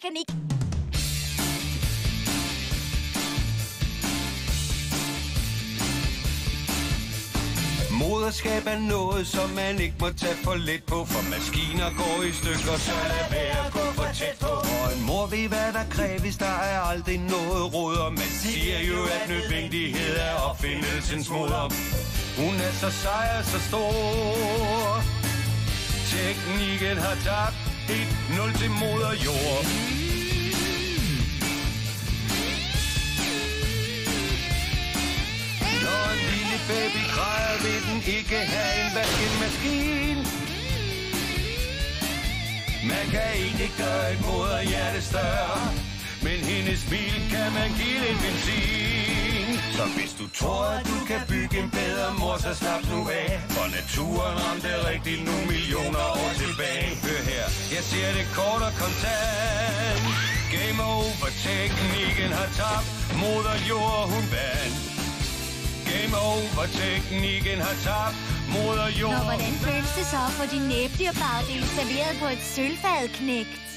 mekanik. Moderskab er noget, som man ikke må tage for let på, for maskiner går i stykker, så lad være at gå for tæt på. Og en mor ved, hvad der kræves, der er aldrig noget råd, og man siger jo, at nødvendighed er opfindelsens moder. Hun er så sej og så stor. Teknikken har tabt 1-0 til moder jord. Når en lille baby græder, vil den ikke have en vaskemaskine. Man kan ikke gøre et moderhjerte større, men hendes smil kan man give en benzin. Så hvis du tror, at du kan bygge en bedre mor, så slap nu af. For naturen ramte rigtigt nu millioner år tilbage. Hør her, jeg siger det kort og kontant. Game over, teknikken har tabt. Moder jord, hun vandt. Game over, teknikken har tabt. Moder jord. Nå, hvordan føles det så at få din næbdyrbagdel serveret på et sølvfad, knægt?